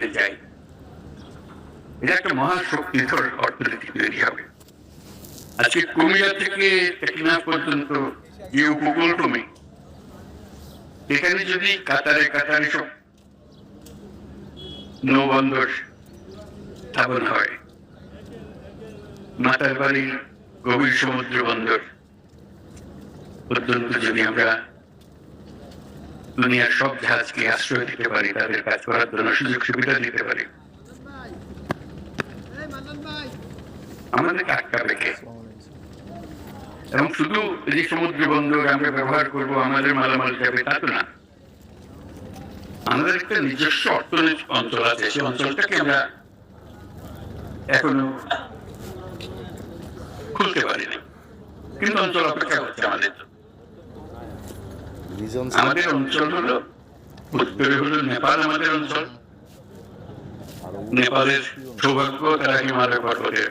করতে যাই, এটা একটা মহাশক্তিধর অর্থনীতি তৈরি হবে। আজকে কুমিল্লা থেকে টেকনাফ পর্যন্ত যে উপকূলভূমি, এখানে যদি কাতারে কাতারে সব নৌবন্দর স্থাপন হয়, মাতার বাড়ি গভীর সমুদ্র বন্দর পর্যন্ত যদি আমরা দুনিয়ার সব জাহাজকে আশ্রয় দিতে পারি, তাদের কাজ করার জন্য সুযোগ সুবিধা দিতে পারি, আমাদেরকে আটকাবে কে? এবং শুধু এই সমুদ্র বন্দর আমরা ব্যবহার করবো, আমাদের মালামাল যাবে তা তো না। আমাদের একটা নিজস্ব অর্থনৈতিক অঞ্চল আছে, সেই অঞ্চলটাকে আমরা এখনো খুলতে পারিনি, কিন্তু অঞ্চল অপেক্ষা করছে আমাদের। আমাদের অঞ্চল হলো উত্তরে হলো নেপাল, আমাদের অঞ্চল। নেপালের সৌভাগ্য তারা হিমালয় পর্বতের